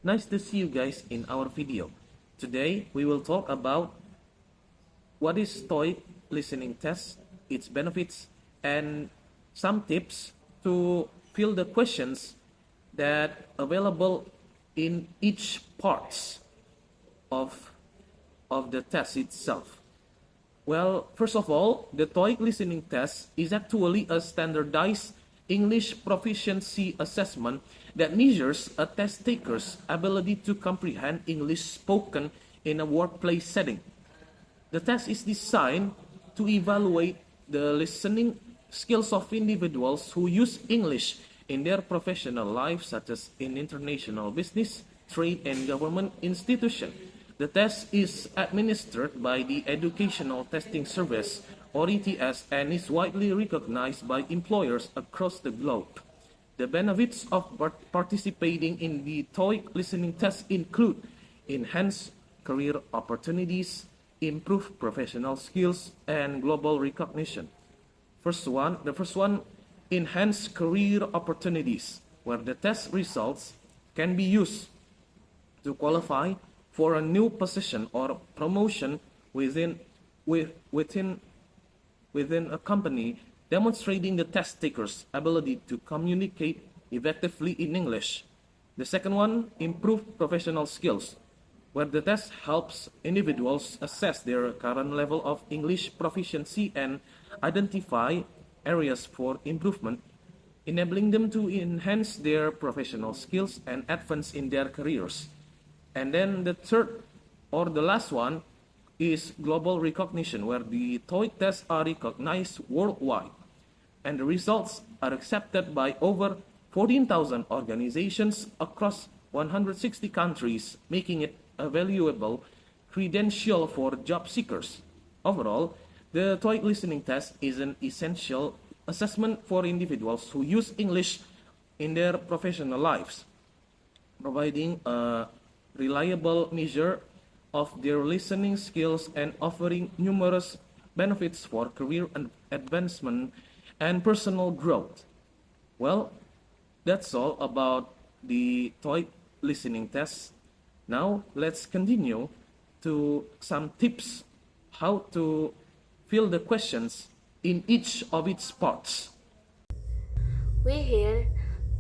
Nice to see you guys in our video. Today we will talk about what is TOEIC listening test, its benefits, and some tips to fill the questions that available in each parts of, of the test itself. Well, first of all, the TOEIC listening test is actually a standardized English proficiency assessment that measures a test taker's ability to comprehend English spoken in a workplace setting. The test is designed to evaluate the listening skills of individuals who use English in their professional lives, such as in international business, trade, and government institutions. The test is administered by the Educational Testing Service, or ETS, and is widely recognized by employers across the globe. The benefits of participating in the TOEIC listening test include enhanced career opportunities, improved professional skills, and global recognition. The first one, enhanced career opportunities, where the test results can be used to qualify for a new position or promotion within a company, demonstrating the test taker's ability to communicate effectively in English. The second one, improved professional skills, where the test helps individuals assess their current level of English proficiency and identify areas for improvement, enabling them to enhance their professional skills and advance in their careers. And then the third or the last one is global recognition, where the TOEIC tests are recognized worldwide and the results are accepted by over 14,000 organizations across 160 countries, making it a valuable credential for job seekers. Overall, the TOEIC listening test is an essential assessment for individuals who use English in their professional lives, providing a reliable measure of their listening skills and offering numerous benefits for career advancement and personal growth. Well, that's all about the TOEIC listening test. Now, let's continue to some tips how to fill the questions in each of its parts. We're here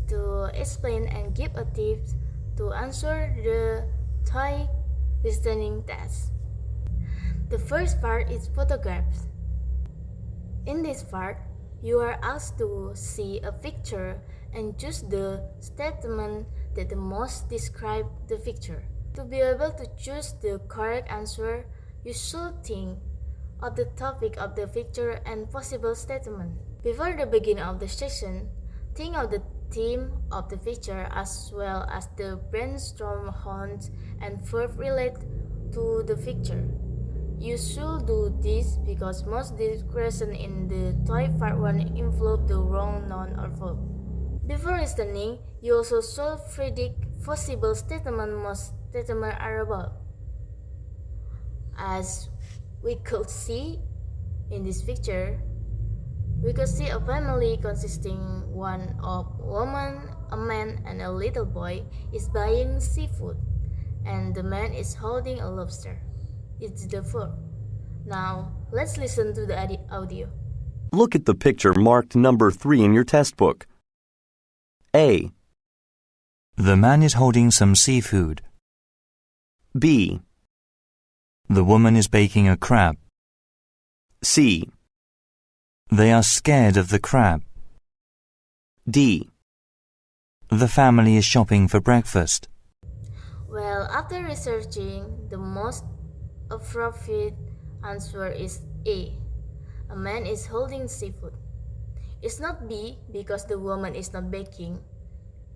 to explain and give a tips to answer the TOEIC listening test. The first part is photographs. In this part, you are asked to see a picture and choose the statement that the most describe the picture. To be able to choose the correct answer, you should think of the topic of the picture and possible statement. Before the beginning of the session, think of the theme of the picture as well as the brainstorm nouns and verb related to the picture. You should do this because most questions in the TOEIC Part 1 involve the wrong noun or verb. Before listening, you also should predict possible statements most statements are about. As we could see in this picture, we could see a family consisting one of a woman, a man, and a little boy is buying seafood, and the man is holding a lobster. It's the verb. Now, let's listen to the audio. Look at the picture marked number 3 in your test book. A. The man is holding some seafood. B. The woman is baking a crab. C. They are scared of the crab. D. The family is shopping for breakfast. Well, after researching, the most appropriate answer is A. A man is holding seafood. It's not B because the woman is not baking.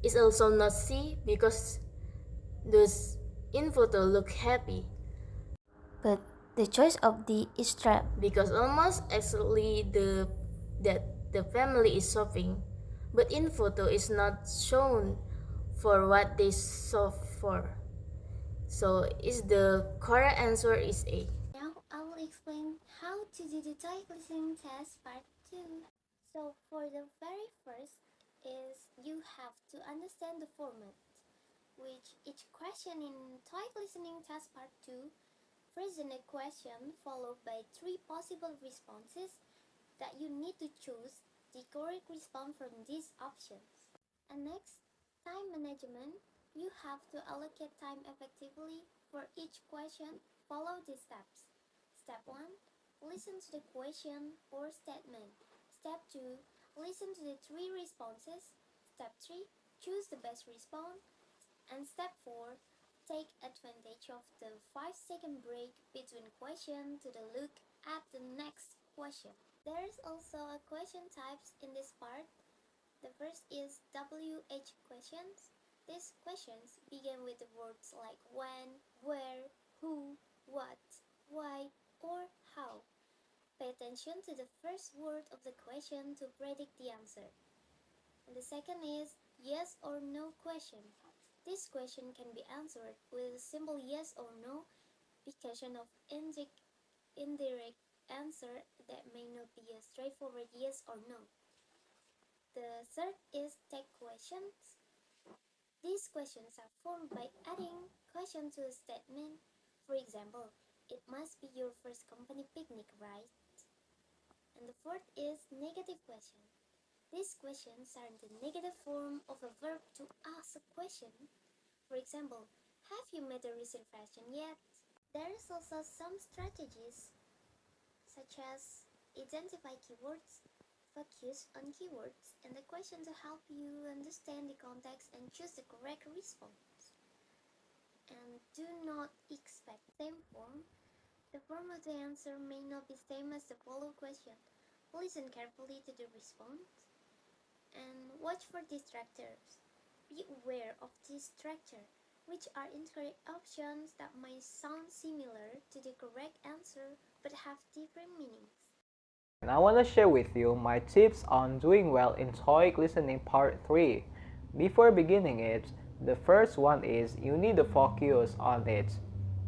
It's also not C because those in photo look happy. But the choice of D is trap because almost exactly that the family is shopping, but in photo is not shown for what they shop for. So is the correct answer is A. Now I will explain how to do the TOEIC listening test part 2. So for the very first is you have to understand the format. with each question in TOEIC Listening Test Part 2, present a question followed by 3 possible responses that you need to choose the correct response from these options. And next, time management. You have to allocate time effectively for each question. Follow these steps. Step 1. Listen to the question or statement. Step 2. Listen to the 3 responses. Step 3. Choose the best response. And step 4. Take advantage of the 5-second break between questions to look at the next question. There is also a question types in this part. The first is WH questions. These questions begin with the words like when, where, who, what, why, or how. Pay attention to the first word of the question to predict the answer. And the second is yes or no question. This question can be answered with a simple yes or no because of indirect answer that may not be a straightforward yes or no. The third is tag questions. These questions are formed by adding question to a statement. For example, it must be your first company picnic, right? And the fourth is negative question. These questions are the negative form of a verb to ask a question. For example, have you made a reservation yet? There is also some strategies such as identify keywords, focus on keywords and the question to help you understand the context and choose the correct response. And do not expect same form. The form of the answer may not be same as the follow question. Listen carefully to the response and watch for distractors. Be aware of distractors, which are incorrect options that might sound similar to the correct answer but have different meanings. And I want to share with you my tips on doing well in TOEIC listening part 3. Before beginning it, the first one is you need to focus on it.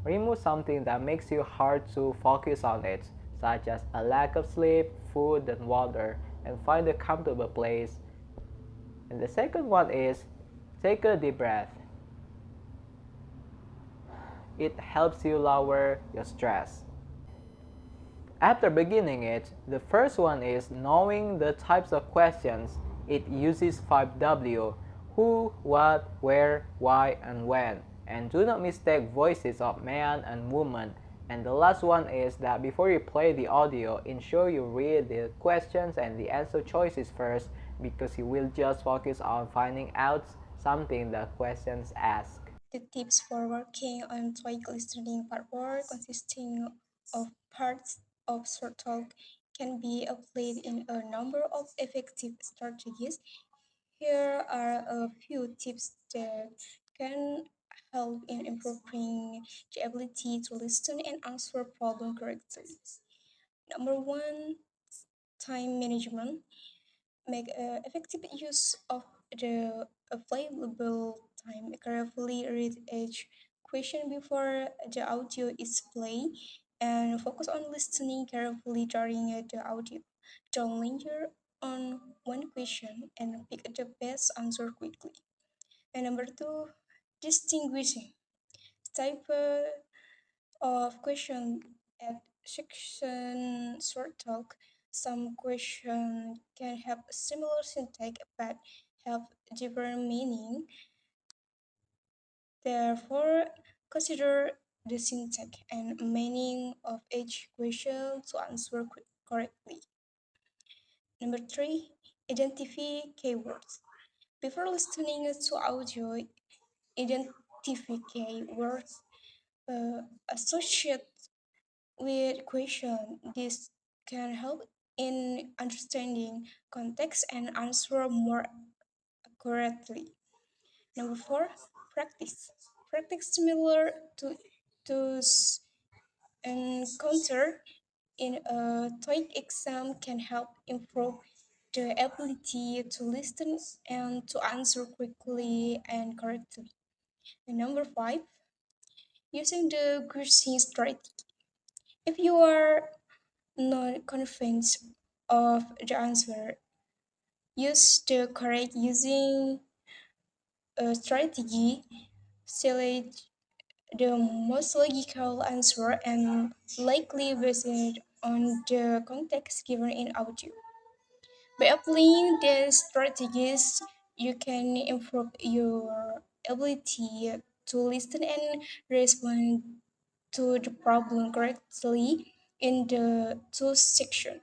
Remove something that makes you hard to focus on it, such as a lack of sleep, food, and water, and find a comfortable place. And the second one is take a deep breath. It helps you lower your stress. After beginning it, the first one is knowing the types of questions. It uses 5W: who, what, where, why, and when. And do not mistake voices of man and woman. And the last one is that before you play the audio, ensure you read the questions and the answer choices first, because you will just focus on finding out something the questions ask. The tips for working on TOEIC listening part 4, consisting of parts of short talk, can be applied in a number of effective strategies. Here are a few tips that can help in improving the ability to listen and answer problems correctly. Number 1, time management. Make effective use of the available time. Carefully read each question before the audio is played and focus on listening carefully during the audio. Don't linger on one question and pick the best answer quickly. And number 2, distinguishing type of question at section short talk. Some questions can have a similar syntax but have different meaning. Therefore, consider the syntax and meaning of each question to answer correctly. Number 3, identify keywords. Before listening to audio, identify keywords associated with question. This can help in understanding context and answer more accurately. Number 4, practice. Practice similar to encounter in a TOEIC exam can help improve the ability to listen and to answer quickly and correctly. And number 5, using the guessing strategy. If you are not convinced of the answer, use the correct using strategy. select the most logical answer and likely based on the context given in audio. By applying these strategies, you can improve your ability to listen and respond to the problem correctly in the two section.